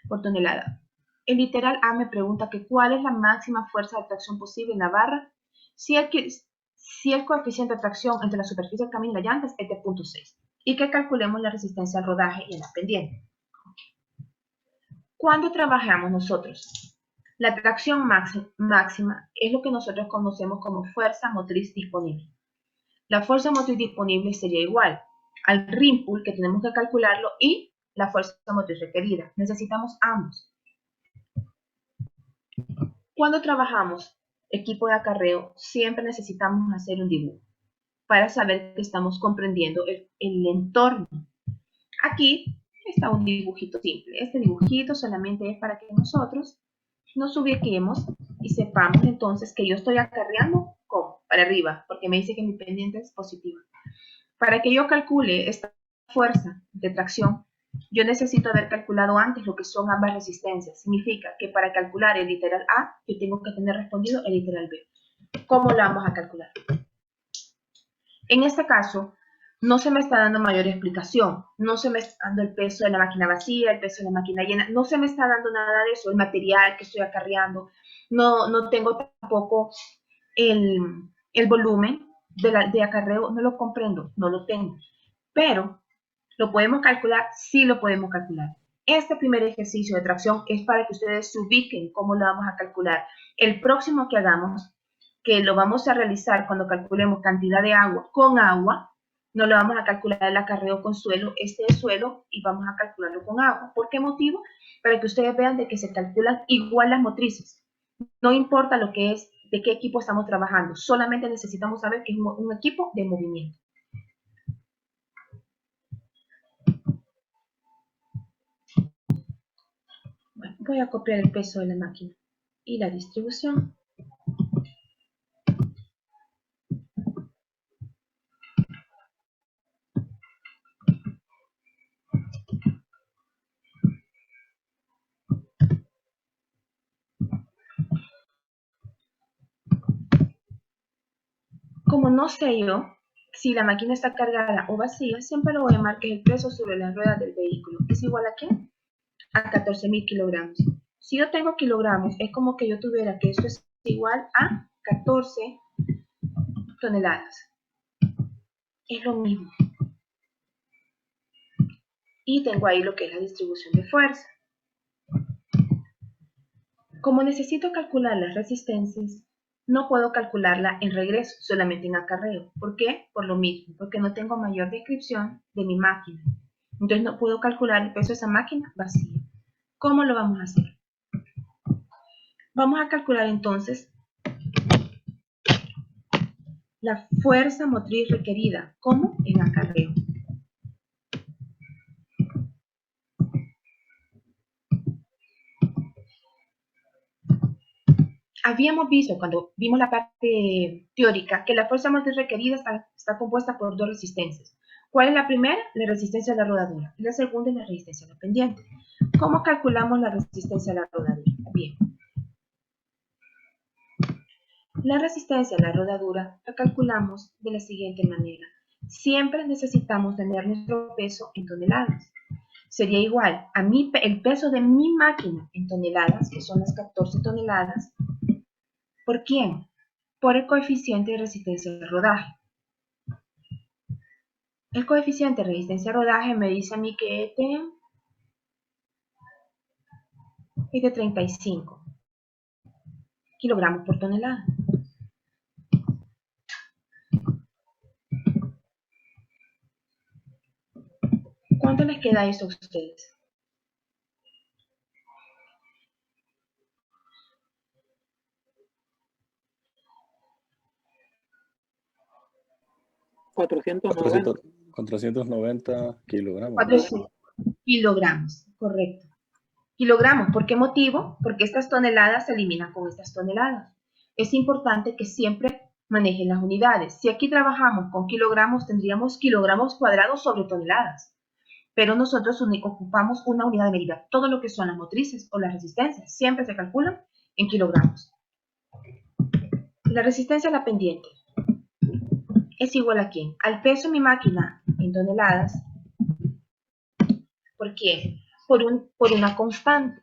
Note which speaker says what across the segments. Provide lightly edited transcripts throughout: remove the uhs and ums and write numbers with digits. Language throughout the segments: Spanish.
Speaker 1: por tonelada. El literal A me pregunta que cuál es la máxima fuerza de tracción posible en la barra si el coeficiente de tracción entre la superficie del camino y las llantas es de 0.6 y que calculemos la resistencia al rodaje y a la pendiente. ¿Cuándo trabajamos nosotros? La tracción máxima es lo que nosotros conocemos como fuerza motriz disponible. La fuerza motriz disponible sería igual al rim pull, que tenemos que calcularlo, y la fuerza motriz requerida. Necesitamos ambos. Cuando trabajamos equipo de acarreo, siempre necesitamos hacer un dibujo para saber que estamos comprendiendo el entorno. Aquí está un dibujito simple. Este dibujito solamente es para que nosotros nos ubiquemos y sepamos entonces que yo estoy acarreando ¿cómo? Para arriba, porque me dice que mi pendiente es positiva. Para que yo calcule esta fuerza de tracción, yo necesito haber calculado antes lo que son ambas resistencias. Significa que para calcular el literal A, yo tengo que tener respondido el literal B. ¿Cómo lo vamos a calcular? En este caso, no se me está dando mayor explicación, no se me está dando el peso de la máquina vacía, el peso de la máquina llena, no se me está dando nada de eso, el material que estoy acarreando, no tengo tampoco el volumen de acarreo, no lo comprendo, no lo tengo, pero ¿lo podemos calcular? Sí lo podemos calcular. Este primer ejercicio de tracción es para que ustedes se ubiquen cómo lo vamos a calcular. El próximo que hagamos, que lo vamos a realizar cuando calculemos cantidad de agua con agua, no lo vamos a calcular el acarreo con suelo, este es suelo y vamos a calcularlo con agua. ¿Por qué motivo? Para que ustedes vean de que se calculan igual las motrices. No importa lo que es, de qué equipo estamos trabajando, solamente necesitamos saber que es un equipo de movimiento. Bueno, voy a copiar el peso de la máquina y la distribución. Como no sé yo si la máquina está cargada o vacía, siempre lo voy a llamar que es el peso sobre las ruedas del vehículo. ¿Es igual a qué? A 14.000 kilogramos. Si yo tengo kilogramos, es como que yo tuviera que esto es igual a 14 toneladas. Es lo mismo. Y tengo ahí lo que es la distribución de fuerza. Como necesito calcular las resistencias, no puedo calcularla en regreso, solamente en acarreo. ¿Por qué? Por lo mismo, porque no tengo mayor descripción de mi máquina. Entonces no puedo calcular el peso de esa máquina vacía. ¿Cómo lo vamos a hacer? Vamos a calcular entonces la fuerza motriz requerida. ¿Cómo? En acarreo. Habíamos visto cuando vimos la parte teórica que la fuerza motriz requerida está compuesta por dos resistencias. ¿Cuál es la primera? La resistencia a la rodadura. Y la segunda es la resistencia a la pendiente. ¿Cómo calculamos la resistencia a la rodadura? Bien. La resistencia a la rodadura la calculamos de la siguiente manera. Siempre necesitamos tener nuestro peso en toneladas. Sería igual a el peso de mi máquina en toneladas, que son las 14 toneladas, ¿por quién? Por el coeficiente de resistencia de rodaje. El coeficiente de resistencia de rodaje me dice a mí que es de 35 kilogramos por tonelada. ¿Cuánto les queda eso a ustedes?
Speaker 2: $490.
Speaker 3: 490 kilogramos.
Speaker 1: 400 kilogramos, correcto. Kilogramos, ¿por qué motivo? Porque estas toneladas se eliminan con estas toneladas. Es importante que siempre manejen las unidades. Si aquí trabajamos con kilogramos, tendríamos kilogramos cuadrados sobre toneladas. Pero nosotros ocupamos una unidad de medida. Todo lo que son las motrices o las resistencias siempre se calculan en kilogramos. La resistencia a la pendiente es igual a ¿quién? Al peso de mi máquina en toneladas. ¿Por qué? por una constante.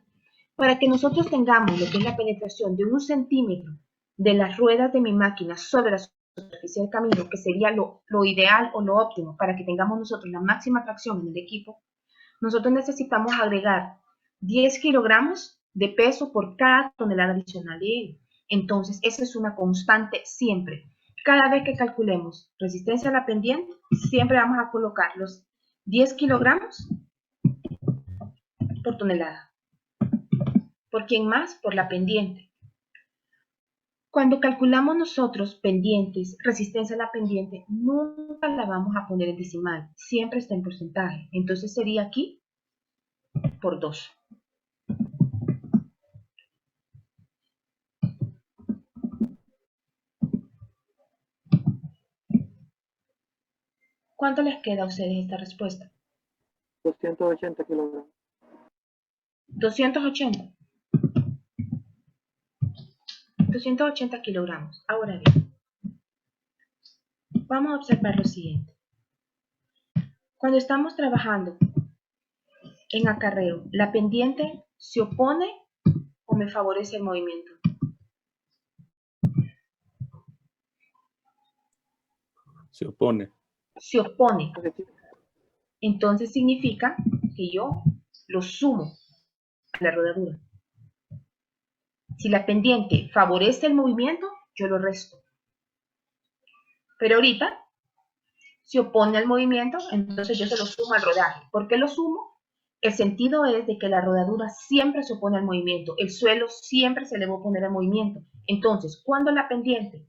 Speaker 1: Para que nosotros tengamos lo que es la penetración de 1 centímetro de las ruedas de mi máquina sobre la superficie del camino, que sería lo ideal o lo óptimo para que tengamos nosotros la máxima tracción en el equipo, nosotros necesitamos agregar 10 kilogramos de peso por cada tonelada adicional de él. Entonces, esa es una constante siempre. Cada vez que calculemos resistencia a la pendiente, siempre vamos a colocar los 10 kilogramos por tonelada. ¿Por quién más? Por la pendiente. Cuando calculamos nosotros pendientes, resistencia a la pendiente, nunca la vamos a poner en decimal, siempre está en porcentaje. Entonces sería aquí por 2. ¿Cuánto les queda a ustedes esta respuesta?
Speaker 2: 280 kilogramos.
Speaker 1: 280. 280 kilogramos. Ahora bien, vamos a observar lo siguiente. Cuando estamos trabajando en acarreo, ¿la pendiente se opone o me favorece el movimiento?
Speaker 3: Se opone.
Speaker 1: Se opone. Entonces significa que yo lo sumo a la rodadura. Si la pendiente favorece el movimiento, yo lo resto. Pero ahorita se opone al movimiento, entonces yo se lo sumo al rodaje. ¿Por qué lo sumo? El sentido es de que la rodadura siempre se opone al movimiento. El suelo siempre se le va a oponer al movimiento. Entonces, cuando la pendiente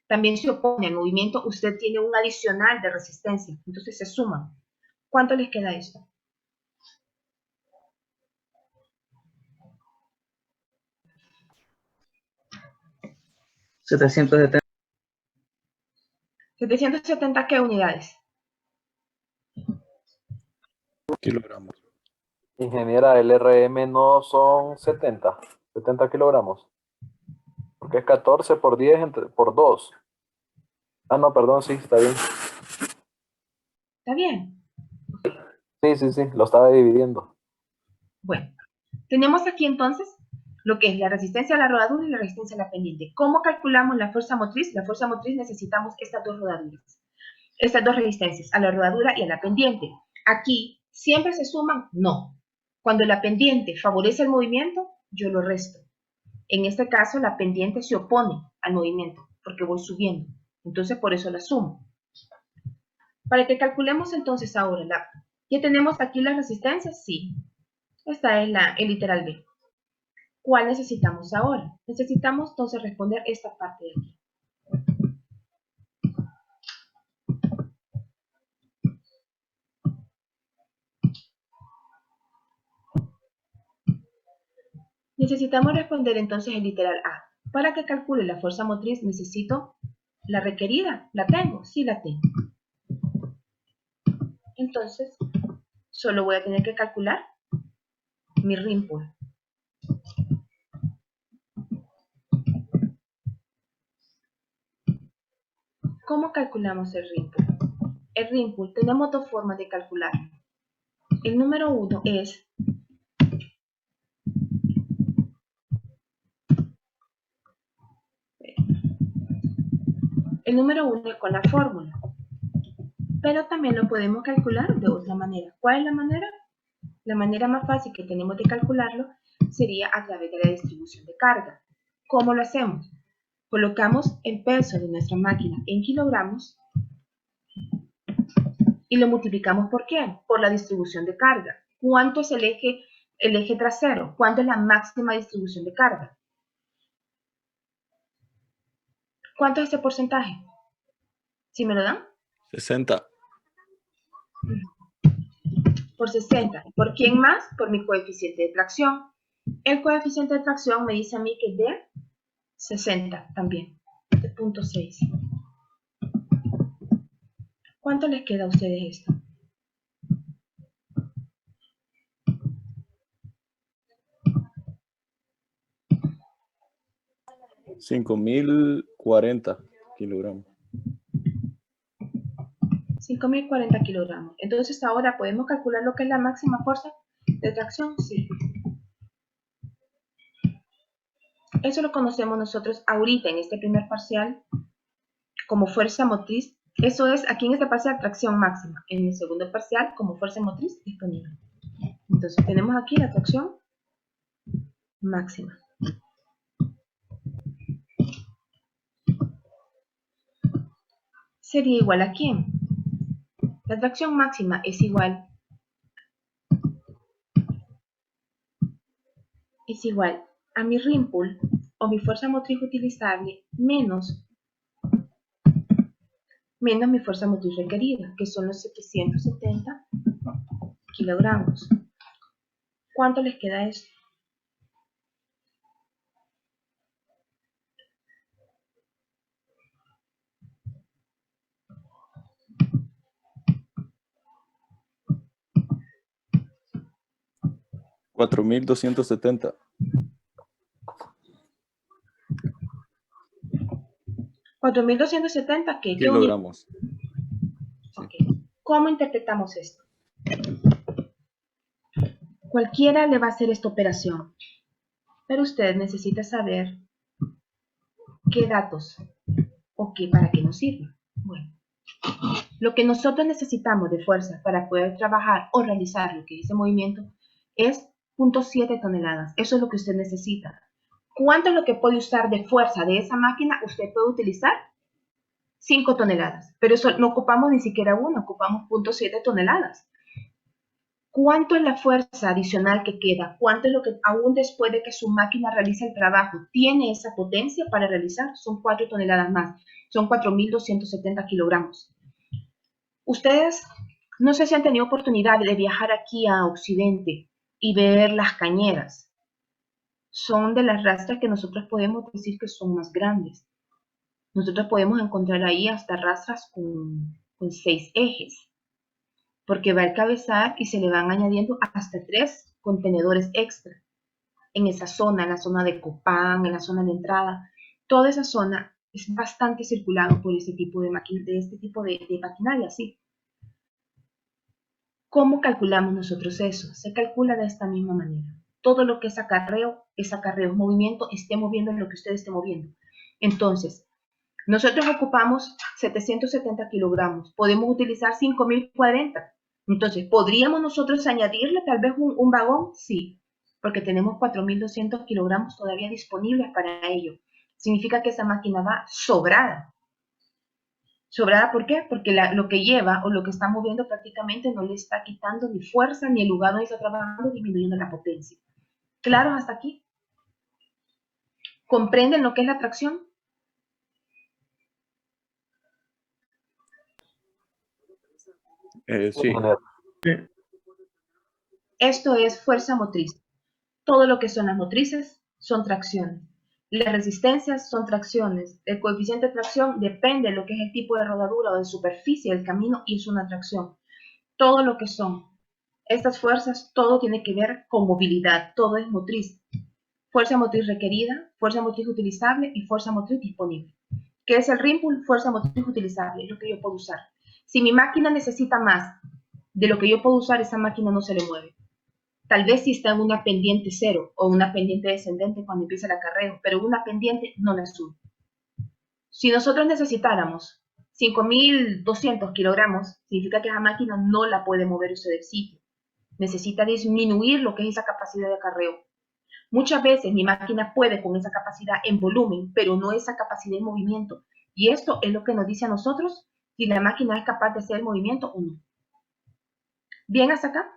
Speaker 1: también se opone al movimiento, usted tiene un adicional de resistencia. Entonces se suman. ¿Cuánto les queda esto?
Speaker 2: 770.
Speaker 1: 770, ¿qué unidades?
Speaker 3: Kilogramos.
Speaker 4: Ingeniera, el RM no son 70 kilogramos. Porque es 14 por 10 por 2. Ah, no, perdón, sí, está bien.
Speaker 1: ¿Está bien?
Speaker 4: Sí, lo estaba dividiendo.
Speaker 1: Bueno, tenemos aquí entonces lo que es la resistencia a la rodadura y la resistencia a la pendiente. ¿Cómo calculamos la fuerza motriz? La fuerza motriz necesitamos estas dos rodaduras, estas dos resistencias, a la rodadura y a la pendiente. Aquí, ¿siempre se suman? No. Cuando la pendiente favorece el movimiento, yo lo resto. En este caso, la pendiente se opone al movimiento, porque voy subiendo. Entonces, por eso la sumo. Para que calculemos entonces ahora, ¿ya tenemos aquí las resistencias? Sí. Esta es el literal B. ¿Cuál necesitamos ahora? Necesitamos entonces responder esta parte de aquí. Necesitamos responder entonces el literal A. Para que calcule la fuerza motriz necesito la requerida. ¿La tengo? Sí la tengo. Entonces, solo voy a tener que calcular mi rim pull. ¿Cómo calculamos el rim pull? El rim pull tenemos dos formas de calcularlo. El número 1 es con la fórmula, pero también lo podemos calcular de otra manera. ¿Cuál es la manera? La manera más fácil que tenemos de calcularlo sería a través de la distribución de carga. ¿Cómo lo hacemos? Colocamos el peso de nuestra máquina en kilogramos y lo multiplicamos ¿por qué? Por la distribución de carga. ¿Cuánto es el eje trasero? ¿Cuánto es la máxima distribución de carga? ¿Cuánto es ese porcentaje? ¿Sí me lo dan?
Speaker 3: 60.
Speaker 1: Por 60. ¿Por quién más? Por mi coeficiente de tracción. El coeficiente de tracción me dice a mí que es de 60 también, de 0.6. ¿Cuánto les queda a ustedes esto?
Speaker 3: 5.040 kilogramos.
Speaker 1: 5.040 kilogramos. Entonces ahora podemos calcular lo que es la máxima fuerza de tracción, sí. Eso lo conocemos nosotros ahorita en este primer parcial como fuerza motriz. Eso es aquí en este parcial tracción máxima. En el segundo parcial como fuerza motriz disponible. Entonces tenemos aquí la tracción máxima. Sería igual a ¿quién? La tracción máxima es igual a mi rim pull o mi fuerza motriz utilizable menos mi fuerza motriz requerida, que son los 770 kilogramos. ¿Cuánto les queda esto?
Speaker 3: $4,270.
Speaker 1: 4.270, ¿qué? ¿Qué unidad?
Speaker 3: Kilogramos.
Speaker 1: Okay. ¿Cómo interpretamos esto? Cualquiera le va a hacer esta operación, pero usted necesita saber qué datos o qué, para qué nos sirve. Bueno, lo que nosotros necesitamos de fuerza para poder trabajar o realizar lo que dice movimiento es 0.7 toneladas. Eso es lo que usted necesita. ¿Cuánto es lo que puede usar de fuerza de esa máquina? Usted puede utilizar 5 toneladas, pero eso no ocupamos ni siquiera una, ocupamos 0.7 toneladas. ¿Cuánto es la fuerza adicional que queda? ¿Cuánto es lo que aún después de que su máquina realice el trabajo tiene esa potencia para realizar? Son 4 toneladas más, son 4.270 kilogramos. Ustedes, no sé si han tenido oportunidad de viajar aquí a Occidente y ver las cañeras. Son de las rastras que nosotros podemos decir que son más grandes. Nosotros podemos encontrar ahí hasta rastras con 6 ejes, porque va el cabezal y se le van añadiendo hasta 3 contenedores extra. En esa zona, en la zona de Copán, en la zona de entrada, toda esa zona es bastante circulado por este tipo de maquinaria, sí. ¿Cómo calculamos nosotros eso? Se calcula de esta misma manera. Todo lo que es acarreo, movimiento, esté moviendo en lo que usted esté moviendo. Entonces, nosotros ocupamos 770 kilogramos, podemos utilizar 5.040. Entonces, ¿podríamos nosotros añadirle tal vez un vagón? Sí, porque tenemos 4.200 kilogramos todavía disponibles para ello. Significa que esa máquina va sobrada. ¿Sobrada por qué? Porque lo que lleva o lo que está moviendo prácticamente no le está quitando ni fuerza ni el lugar donde está trabajando, disminuyendo la potencia. ¿Claro hasta aquí? ¿Comprenden lo que es la tracción?
Speaker 3: Sí.
Speaker 1: Esto es fuerza motriz. Todo lo que son las motrices son tracciones. Las resistencias son tracciones. El coeficiente de tracción depende de lo que es el tipo de rodadura o de superficie del camino y es una tracción. Todo lo que son estas fuerzas, todo tiene que ver con movilidad, todo es motriz. Fuerza motriz requerida, fuerza motriz utilizable y fuerza motriz disponible. ¿Qué es el rim pull? Fuerza motriz utilizable, es lo que yo puedo usar. Si mi máquina necesita más de lo que yo puedo usar, esa máquina no se le mueve. Tal vez si está en una pendiente cero o una pendiente descendente cuando empieza el acarreo, pero una pendiente no la sube. Si nosotros necesitáramos 5.200 kilogramos, significa que esa máquina no la puede mover usted del sitio. Necesita disminuir lo que es esa capacidad de acarreo. Muchas veces mi máquina puede con esa capacidad en volumen, pero no esa capacidad en movimiento. Y esto es lo que nos dice a nosotros si la máquina es capaz de hacer el movimiento o no. ¿Bien hasta acá?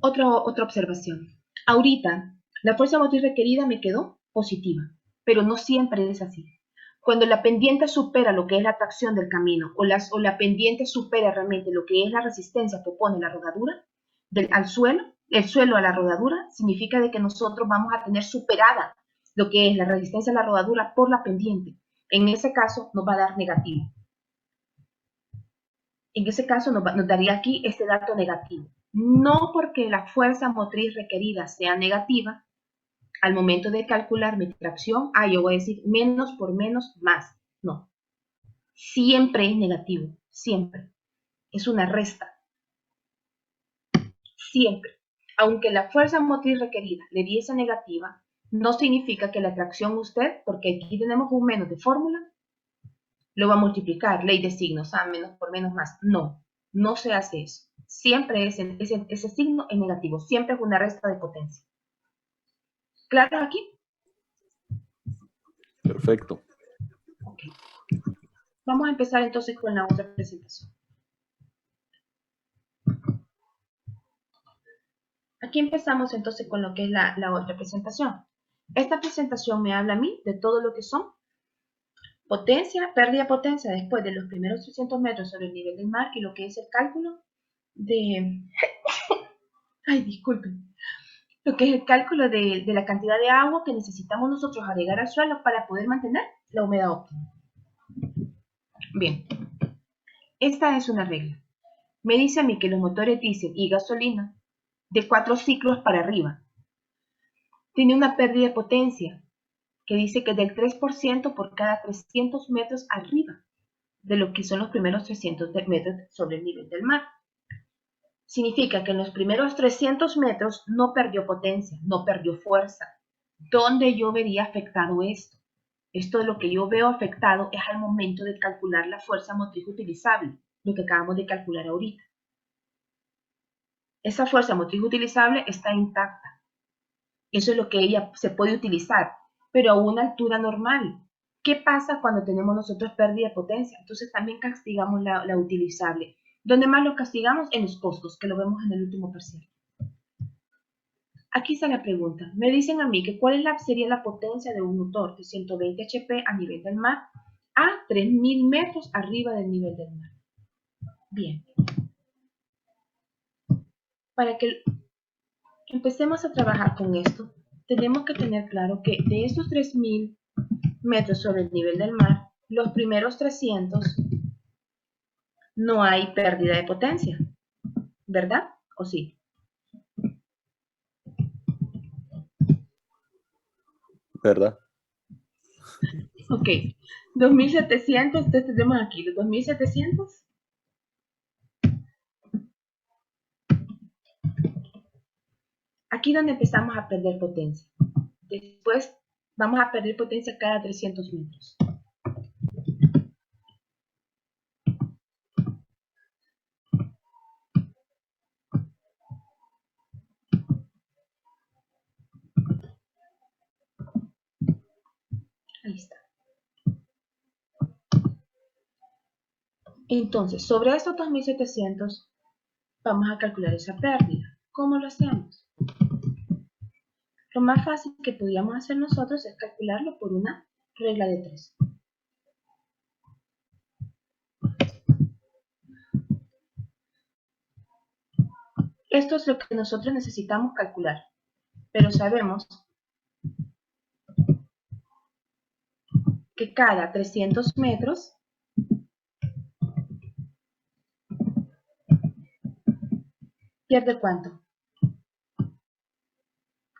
Speaker 1: Otra observación. Ahorita, la fuerza motriz requerida me quedó positiva, pero no siempre es así. Cuando la pendiente supera lo que es la tracción del camino o la pendiente supera realmente lo que es la resistencia que pone la rodadura al suelo, el suelo a la rodadura, significa de que nosotros vamos a tener superada lo que es la resistencia a la rodadura por la pendiente. En ese caso nos va a dar negativo. En ese caso nos daría aquí este dato negativo. No porque la fuerza motriz requerida sea negativa, al momento de calcular mi tracción, yo voy a decir menos por menos más. No. Siempre es negativo. Siempre. Es una resta. siempre. Aunque la fuerza motriz requerida le diese negativa, no significa que la tracción usted, porque aquí tenemos un menos de fórmula, lo va a multiplicar, ley de signos, menos por menos más. No, no se hace eso. Siempre ese signo es negativo, siempre es una resta de potencia. ¿Claro aquí?
Speaker 3: Perfecto.
Speaker 1: Ok. Vamos a empezar entonces con la otra presentación. Aquí empezamos entonces con lo que es la otra presentación. Esta presentación me habla a mí de todo lo que son potencia, pérdida de potencia después de los primeros 300 metros sobre el nivel del mar y lo que es el cálculo de... Ay, disculpen. Lo que es el cálculo de la cantidad de agua que necesitamos nosotros agregar al suelo para poder mantener la humedad óptima. Bien, esta es una regla. Me dice a mí que los motores diésel y gasolina de 4 ciclos para arriba tiene una pérdida de potencia que dice que es del 3% por cada 300 metros arriba de lo que son los primeros 300 metros sobre el nivel del mar. Significa que en los primeros 300 metros no perdió potencia, no perdió fuerza. ¿Dónde yo vería afectado esto? Esto de lo que yo veo afectado es al momento de calcular la fuerza motriz utilizable, lo que acabamos de calcular ahorita. Esa fuerza motriz utilizable está intacta. Eso es lo que ella se puede utilizar, pero a una altura normal. ¿Qué pasa cuando tenemos nosotros pérdida de potencia? Entonces también castigamos la utilizable. ¿Dónde más lo castigamos? En los costos, que lo vemos en el último parcial. Aquí está la pregunta. Me dicen a mí que cuál sería la potencia de un motor de 120 HP a nivel del mar a 3000 metros arriba del nivel del mar. Bien. Para que empecemos a trabajar con esto, tenemos que tener claro que de estos 3000 metros sobre el nivel del mar, los primeros 300 no hay pérdida de potencia, ¿verdad? ¿O sí?
Speaker 3: ¿Verdad?
Speaker 1: Ok, 2700, entonces tenemos aquí los 2700. Aquí es donde empezamos a perder potencia. Después vamos a perder potencia cada 300 metros. Ahí está. Entonces, sobre estos 2700 vamos a calcular esa pérdida. ¿Cómo lo hacemos? Lo más fácil que podríamos hacer nosotros es calcularlo por una regla de 3. Esto es lo que nosotros necesitamos calcular, pero sabemos que cada 300 metros pierde ¿cuánto?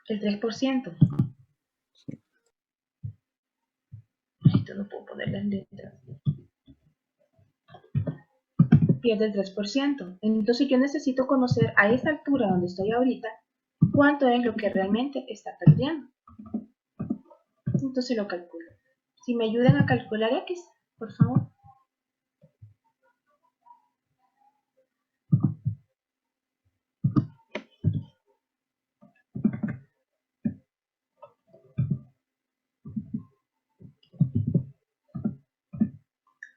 Speaker 1: El 3%. Esto no puedo poner las letras. Pierde el 3%. Entonces yo necesito conocer a esta altura donde estoy ahorita cuánto es lo que realmente está perdiendo. Entonces lo calculo. Si me ayudan a calcular X, por favor.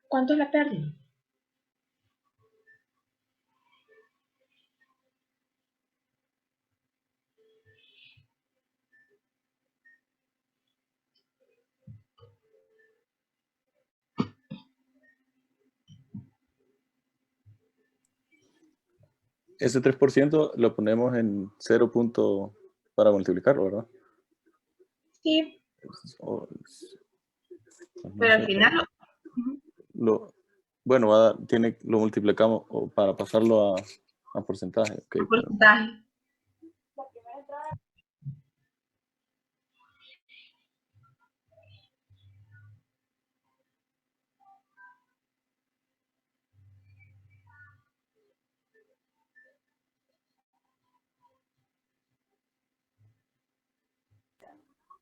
Speaker 1: ¿Cuánto es la pérdida?
Speaker 3: Ese 3% lo ponemos en 0 punto para multiplicarlo, ¿verdad?
Speaker 1: Sí,
Speaker 3: O-
Speaker 1: pero al
Speaker 3: no sé,
Speaker 1: final
Speaker 3: bueno, lo multiplicamos para pasarlo a porcentaje. Okay,
Speaker 1: el porcentaje.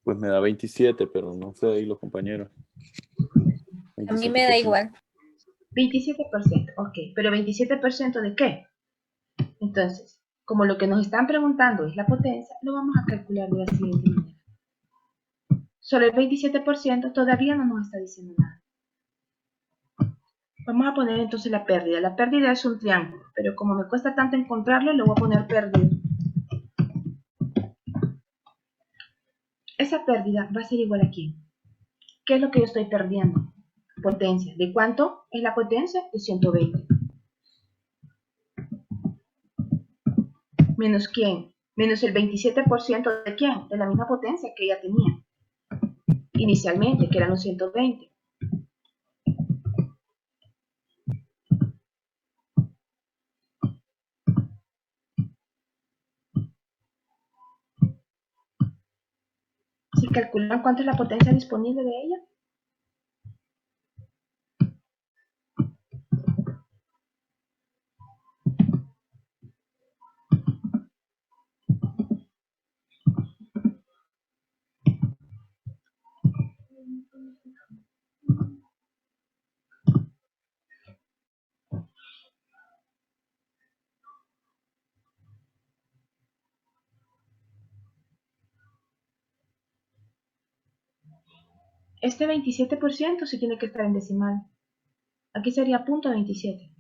Speaker 3: Pues me da 27, pero no sé ahí los compañeros.
Speaker 5: A mí me da
Speaker 3: 27%.
Speaker 5: igual.
Speaker 1: 27%, ok. ¿Pero 27% de qué? Entonces, como lo que nos están preguntando es la potencia, lo vamos a calcular de la siguiente manera. Solo el 27% todavía no nos está diciendo nada. Vamos a poner entonces la pérdida. La pérdida es un triángulo, pero como me cuesta tanto encontrarlo, le voy a poner pérdida. Esa pérdida va a ser igual a ¿quién? ¿Qué es lo que yo estoy perdiendo? Potencia. ¿De cuánto es la potencia? De 120. ¿Menos quién? Menos el 27% de quién? De la misma potencia que ella tenía inicialmente, que eran los 120. ¿Se calculan cuánto es la potencia disponible de ella? Este 27% sí tiene que estar en decimal. Aquí sería 0.27.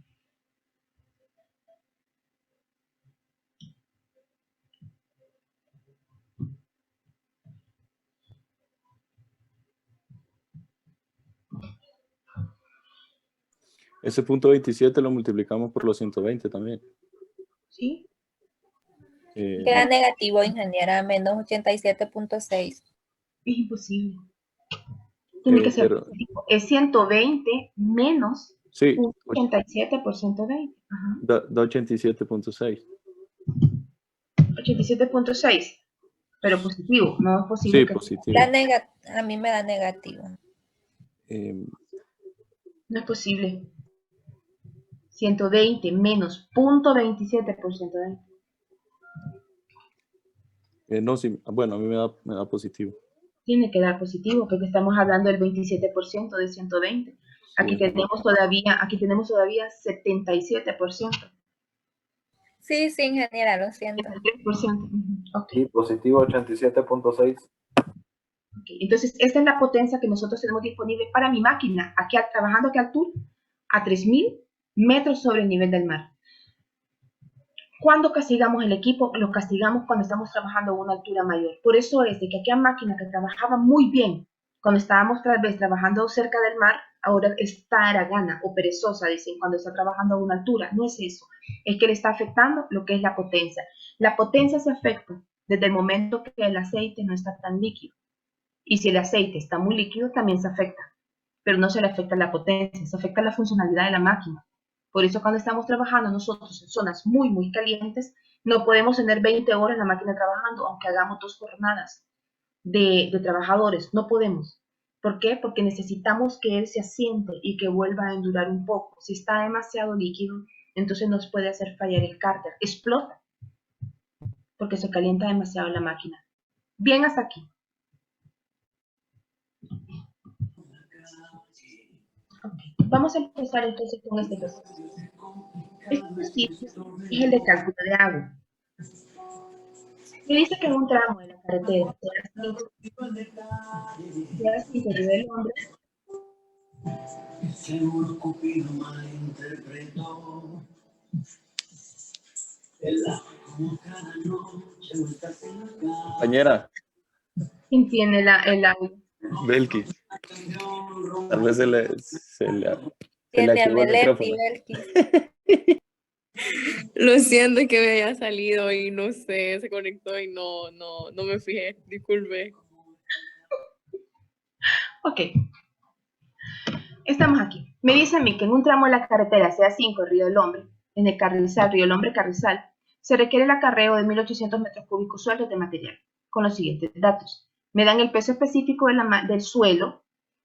Speaker 3: Ese punto 27 lo multiplicamos por los 120 también.
Speaker 1: ¿Sí?
Speaker 5: Queda negativo, ingeniera, menos 87.6.
Speaker 1: Es imposible. Tiene que ser
Speaker 3: pero-
Speaker 1: positivo. Es 120 menos
Speaker 3: Sí,
Speaker 1: 87 por 120. Ajá.
Speaker 3: da 87.6.
Speaker 1: 87.6. Pero positivo. No es posible
Speaker 3: Sí,
Speaker 1: que
Speaker 3: positivo.
Speaker 5: A mí me da negativo.
Speaker 1: no es posible. 120 menos 0.27 por 120.
Speaker 3: No, sí, bueno, a mí me da positivo.
Speaker 1: Tiene que dar positivo porque estamos hablando del 27% de 120. Aquí
Speaker 3: Sí,
Speaker 1: tenemos todavía 77%.
Speaker 5: Sí, ingeniera, lo siento.
Speaker 1: 73%. Ok.
Speaker 4: Y positivo 87.6.
Speaker 1: Ok. Entonces, esta es la potencia que nosotros tenemos disponible para mi máquina, aquí trabajando aquí a altura, a 3000 metros sobre el nivel del mar. ¿Cuándo castigamos el equipo? Lo castigamos cuando estamos trabajando a una altura mayor. Por eso es de que aquella máquina que trabajaba muy bien, cuando estábamos tal vez trabajando cerca del mar, ahora está haragana o perezosa, dicen, cuando está trabajando a una altura. No es eso. Es que le está afectando lo que es la potencia. La potencia se afecta desde el momento que el aceite no está tan líquido. Y si el aceite está muy líquido, también se afecta. Pero no se le afecta la potencia, se afecta la funcionalidad de la máquina. Por eso cuando estamos trabajando nosotros en zonas muy, muy calientes, no podemos tener 20 horas la máquina trabajando, aunque hagamos 2 jornadas de trabajadores. No podemos. ¿Por qué? Porque necesitamos que él se asiente y que vuelva a endurar un poco. Si está demasiado líquido, entonces nos puede hacer fallar el cárter. Explota, porque se calienta demasiado la máquina. Bien hasta aquí. Okay. Vamos a empezar entonces con este ejercicio. Este ejercicio es el de cálculo de agua. Me dice que en un tramo de la carretera sea 5 nivel hombre,
Speaker 6: Seguro Cupido malinterpretó el agua como cada noche no estás en la casa.
Speaker 3: Compañera,
Speaker 1: ¿quién tiene el agua?
Speaker 3: Belkis. Tal vez se le
Speaker 5: Tiene a
Speaker 3: activó el
Speaker 5: Meletti,
Speaker 3: micrófono.
Speaker 5: Belkis.
Speaker 7: Lo siento que me haya salido y no sé, se conectó y no me fijé, disculpe.
Speaker 1: Ok. Estamos aquí. Me dice a mí que en un tramo de la carretera sea 5 Río del Hombre, en el Carrizal, Río del Hombre Carrizal, se requiere el acarreo de 1800 metros cúbicos sueltos de material, con los siguientes datos. Me dan el peso específico del suelo,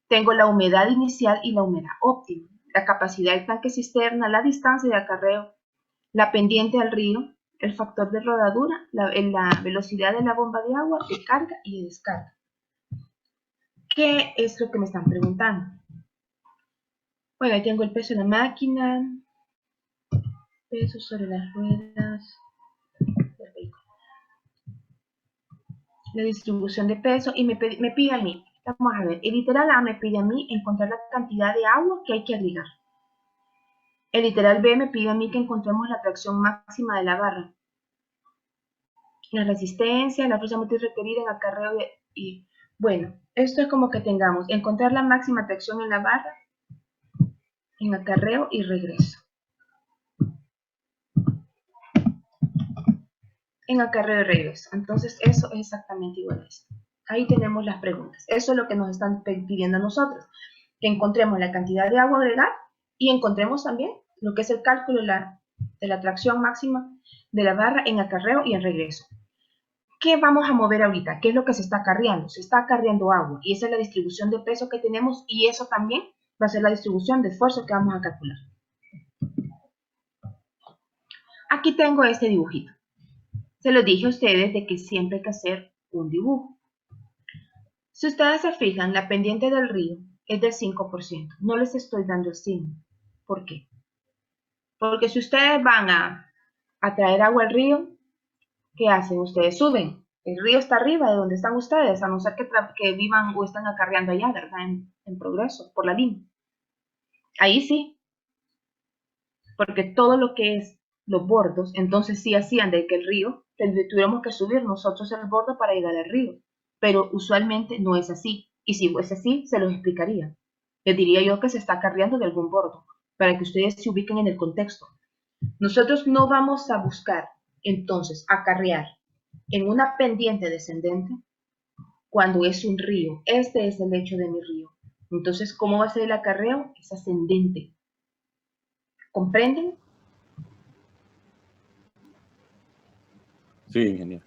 Speaker 1: tengo la humedad inicial y la humedad óptima, la capacidad del tanque cisterna, la distancia de acarreo, la pendiente al río, el factor de rodadura, la velocidad de la bomba de agua, de carga y de descarga. ¿Qué es lo que me están preguntando? Bueno, ahí tengo el peso de la máquina, peso sobre las ruedas del vehículo, la distribución de peso, y me pide a mí, vamos a ver, el literal A me pide a mí encontrar la cantidad de agua que hay que agregar. El literal B me pide a mí que encontremos la tracción máxima de la barra, la resistencia, la fuerza motriz requerida en acarreo y bueno, esto es como que tengamos encontrar la máxima tracción en la barra, en acarreo y regreso. En acarreo y regreso. Entonces eso es exactamente igual a esto. Ahí tenemos las preguntas. Eso es lo que nos están pidiendo a nosotros. Que encontremos la cantidad de agua a agregar y encontremos también lo que es el cálculo de la tracción máxima de la barra en acarreo y en regreso. ¿Qué vamos a mover ahorita? ¿Qué es lo que se está acarreando? Se está acarreando agua y esa es la distribución de peso que tenemos y eso también va a ser la distribución de esfuerzo que vamos a calcular. Aquí tengo este dibujito. Se lo dije a ustedes de que siempre hay que hacer un dibujo. Si ustedes se fijan, la pendiente del río es del 5%. No les estoy dando el signo. ¿Por qué? Porque si ustedes van a traer agua al río, ¿qué hacen? Ustedes suben. El río está arriba de donde están ustedes, a no ser que vivan o están acarreando allá, ¿verdad? En Progreso, por la línea. Ahí sí. Porque todo lo que es los bordos, entonces sí hacían de que el río tuviéramos que subir nosotros el bordo para llegar al río, pero usualmente no es así, y si fuese así, se los explicaría. Les diría yo que se está acarreando de algún bordo, para que ustedes se ubiquen en el contexto. Nosotros no vamos a buscar, entonces, acarrear en una pendiente descendente cuando es un río. Este es el lecho de mi río. Entonces, ¿cómo va a ser el acarreo? Es ascendente. ¿Comprenden?
Speaker 3: Sí, ingeniero.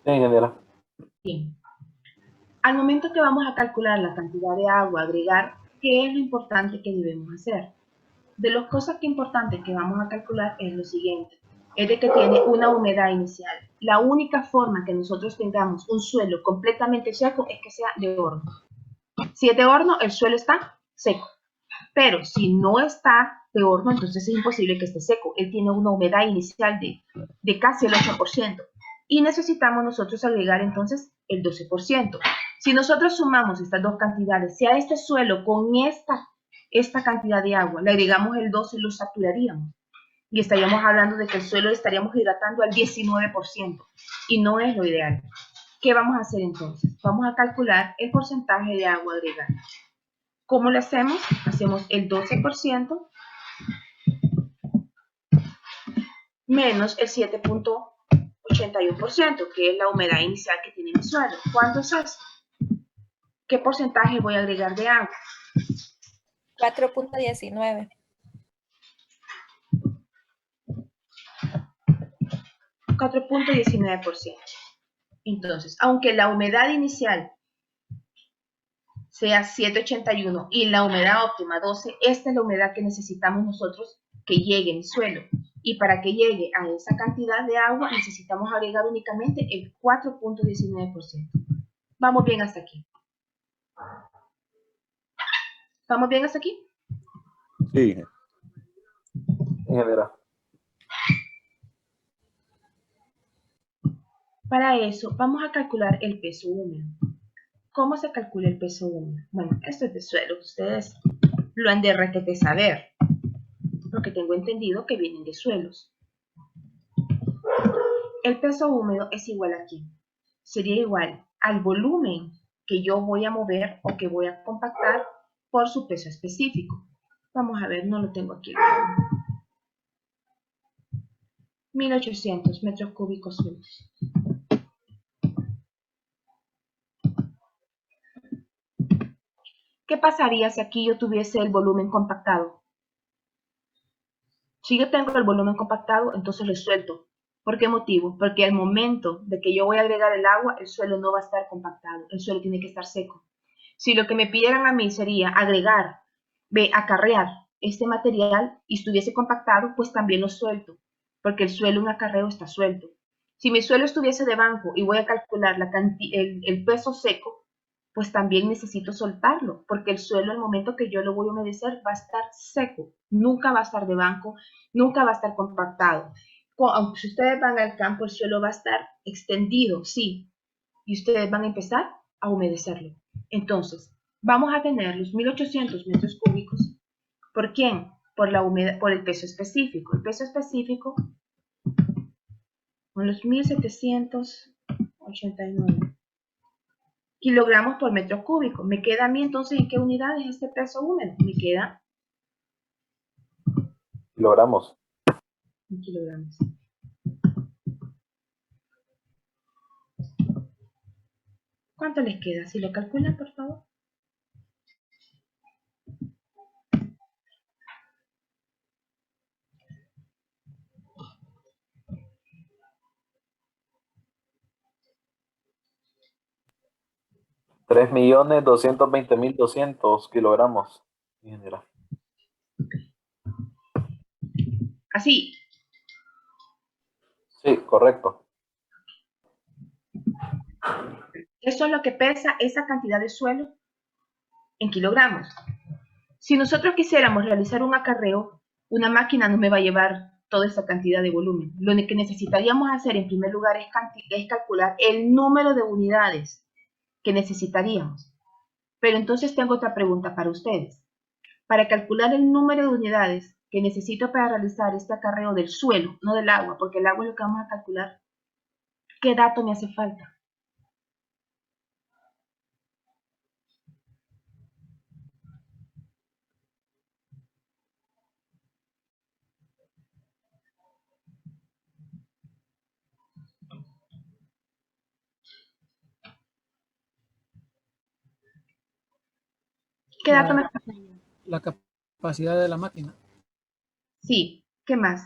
Speaker 4: Sí, ingeniera.
Speaker 1: Bien. Al momento que vamos a calcular la cantidad de agua a agregar, ¿qué es lo importante que debemos hacer? De las cosas que importantes que vamos a calcular es lo siguiente. Es de que tiene una humedad inicial. La única forma que nosotros tengamos un suelo completamente seco es que sea de horno. Si es de horno, el suelo está seco. Pero si no está de horno, entonces es imposible que esté seco. Él tiene una humedad inicial de casi el 8%. Y necesitamos nosotros agregar entonces el 12%. Si nosotros sumamos estas dos cantidades, si a este suelo con esta cantidad de agua le agregamos el 12, lo saturaríamos. Y estaríamos hablando de que el suelo estaríamos hidratando al 19%. Y no es lo ideal. ¿Qué vamos a hacer entonces? Vamos a calcular el porcentaje de agua agregada. ¿Cómo lo hacemos? Hacemos el 12% menos el 7.81%, que es la humedad inicial que tiene mi suelo. ¿Cuánto es eso? ¿Qué porcentaje voy a agregar de agua?
Speaker 5: 4.19.
Speaker 1: 4.19%. Entonces, aunque la humedad inicial sea 7.81 y la humedad óptima 12, esta es la humedad que necesitamos nosotros que llegue en el suelo. Y para que llegue a esa cantidad de agua necesitamos agregar únicamente el 4.19%. ¿Vamos bien hasta aquí? ¿Vamos bien hasta aquí?
Speaker 3: Sí,
Speaker 4: Ingeniera.
Speaker 1: Para eso vamos a calcular el peso húmedo. ¿Cómo se calcula el peso húmedo? Bueno, esto es de suelo, ustedes lo han de requete saber, porque tengo entendido que vienen de suelos. El peso húmedo es igual a ¿qué? Sería igual al volumen que yo voy a mover o que voy a compactar por su peso específico. Vamos a ver, no lo tengo aquí. 1800 metros cúbicos sueltos. ¿Qué pasaría si aquí yo tuviese el volumen compactado? Si yo tengo el volumen compactado, entonces lo suelto. ¿Por qué motivo? Porque al momento de que yo voy a agregar el agua, el suelo no va a estar compactado. El suelo tiene que estar seco. Si lo que me pidieran a mí sería agregar, acarrear este material y estuviese compactado, pues también lo suelto. Porque el suelo en acarreo está suelto. Si mi suelo estuviese de banco y voy a calcular el peso seco, pues también necesito soltarlo, porque el suelo al momento que yo lo voy a humedecer va a estar seco, nunca va a estar de banco, nunca va a estar compactado. Aunque si ustedes van al campo, el suelo va a estar extendido, sí, y ustedes van a empezar a humedecerlo. Entonces, vamos a tener los 1800 metros cúbicos. ¿Por quién? Por el peso específico. El peso específico son los 1789 kilogramos por metro cúbico. Me queda a mí entonces en qué unidad es este peso húmedo. Me queda
Speaker 4: Kilogramos.
Speaker 1: en kilogramos. ¿Cuánto les queda? Si lo calculan, por favor.
Speaker 4: Tres millones 220.200 kilogramos. Ingeniera.
Speaker 1: Así.
Speaker 4: Sí, correcto.
Speaker 1: Eso es lo que pesa esa cantidad de suelo en kilogramos. Si nosotros quisiéramos realizar un acarreo, una máquina no me va a llevar toda esa cantidad de volumen. Lo que necesitaríamos hacer en primer lugar es calcular el número de unidades que necesitaríamos. Pero entonces tengo otra pregunta para ustedes. Para calcular el número de unidades que necesito para realizar este acarreo del suelo, no del agua, porque el agua es lo que vamos a calcular, ¿qué dato me hace falta? ¿Qué dato me falta?
Speaker 2: La capacidad de la máquina.
Speaker 1: Sí, ¿qué más?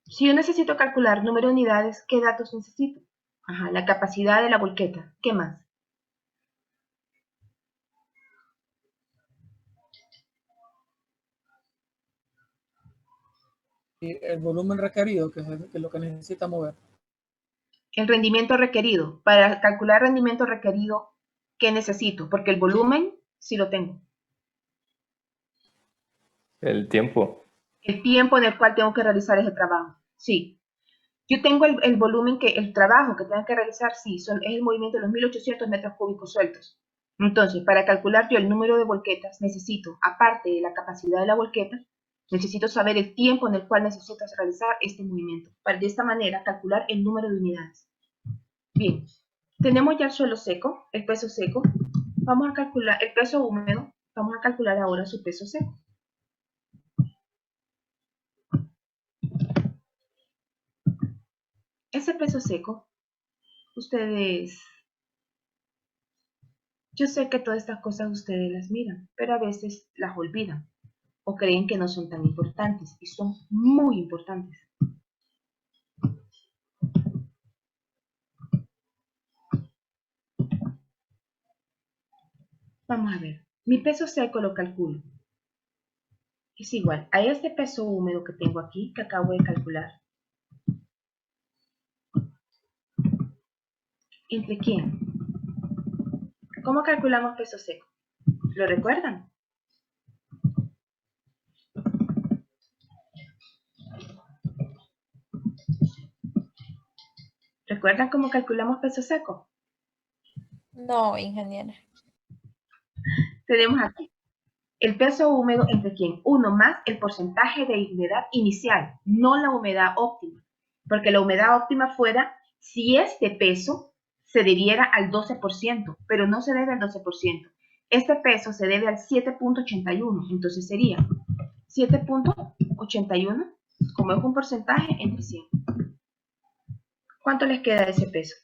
Speaker 1: Si yo necesito calcular número de unidades, ¿qué datos necesito? Ajá, la capacidad de la volqueta. ¿Qué más?
Speaker 2: Y el volumen requerido, que es lo que necesita mover.
Speaker 1: El rendimiento requerido. Para calcular rendimiento requerido, ¿qué necesito? Porque el volumen sí lo tengo.
Speaker 3: El tiempo.
Speaker 1: El tiempo en el cual tengo que realizar ese trabajo. Sí. Yo tengo el volumen el trabajo que tengo que realizar, sí, es el movimiento de los 1800 metros cúbicos sueltos. Entonces, para calcular yo el número de volquetas, necesito, aparte de la capacidad de la volqueta, necesito saber el tiempo en el cual necesitas realizar este movimiento. Para de esta manera calcular el número de unidades. Bien, tenemos ya el suelo seco, el peso seco. Vamos a calcular el peso húmedo. Vamos a calcular ahora su peso seco. Ese peso seco, ustedes, yo sé que todas estas cosas ustedes las miran, pero a veces las olvidan o creen que no son tan importantes y son muy importantes. Vamos a ver, mi peso seco lo calculo. Es igual a este peso húmedo que tengo aquí, que acabo de calcular. ¿Entre quién? ¿Cómo calculamos peso seco? ¿Lo recuerdan? ¿Recuerdan cómo calculamos peso seco?
Speaker 5: No, ingeniera.
Speaker 1: Tenemos aquí el peso húmedo entre quién? 1 más el porcentaje de humedad inicial, no la humedad óptima. Porque la humedad óptima fuera si este peso se debiera al 12%, pero no se debe al 12%. Este peso se debe al 7.81, entonces sería 7.81, como es un porcentaje, entre 100. ¿Cuánto les queda de ese peso?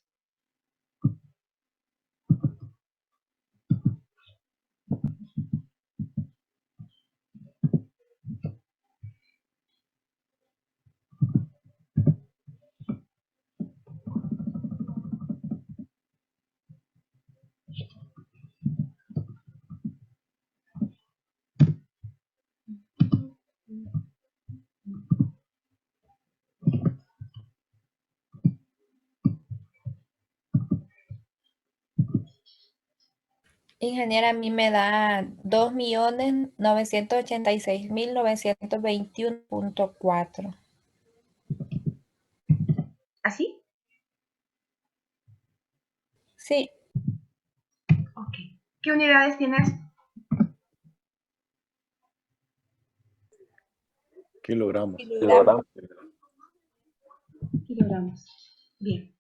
Speaker 5: Ingeniera, a mí me da 2.986.921.4.
Speaker 1: ¿Así?
Speaker 5: Sí,
Speaker 1: Ok. ¿Qué unidades tienes?
Speaker 3: Kilogramos.
Speaker 5: kilogramos.
Speaker 1: Kilogramos. Bien.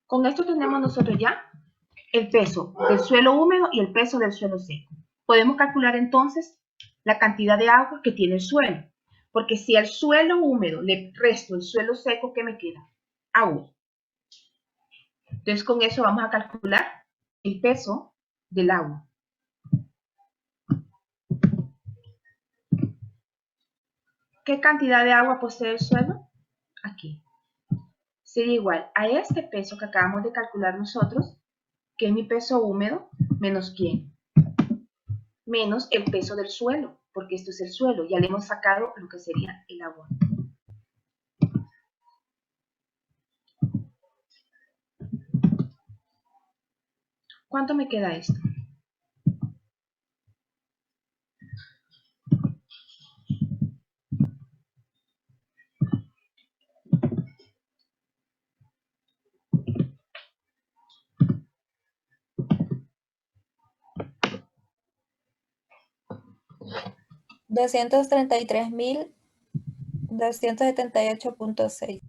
Speaker 1: Con esto tenemos nosotros ya el peso del suelo húmedo y el peso del suelo seco. Podemos calcular entonces la cantidad de agua que tiene el suelo. Porque si al suelo húmedo le resto el suelo seco, ¿qué me queda? Agua. Entonces con eso vamos a calcular el peso del agua. ¿Qué cantidad de agua posee el suelo? Aquí. Sería igual a este peso que acabamos de calcular nosotros, que es mi peso húmedo, menos ¿quién? Menos el peso del suelo, porque esto es el suelo. Ya le hemos sacado lo que sería el agua. ¿Cuánto me queda esto?
Speaker 5: $233.278.6.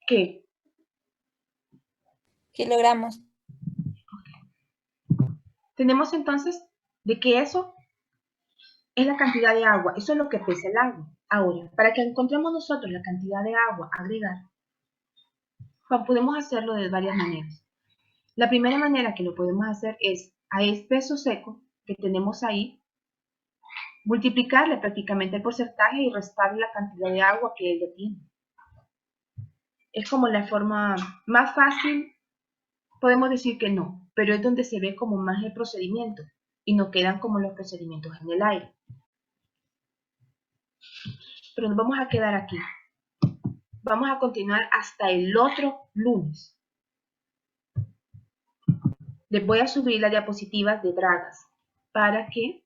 Speaker 1: ¿Qué?
Speaker 5: Kilogramos.
Speaker 1: Tenemos entonces de que eso es la cantidad de agua. Eso es lo que pesa el agua. Ahora, para que encontremos nosotros la cantidad de agua a agregar, podemos hacerlo de varias maneras. La primera manera que lo podemos hacer es a este peso seco que tenemos ahí, multiplicarle prácticamente el porcentaje y restarle la cantidad de agua que él ya tiene. Es como la forma más fácil, podemos decir que no, pero es donde se ve como más el procedimiento y no quedan como los procedimientos en el aire. Pero nos vamos a quedar aquí. Vamos a continuar hasta el otro lunes. Les voy a subir las diapositivas de Dragas para que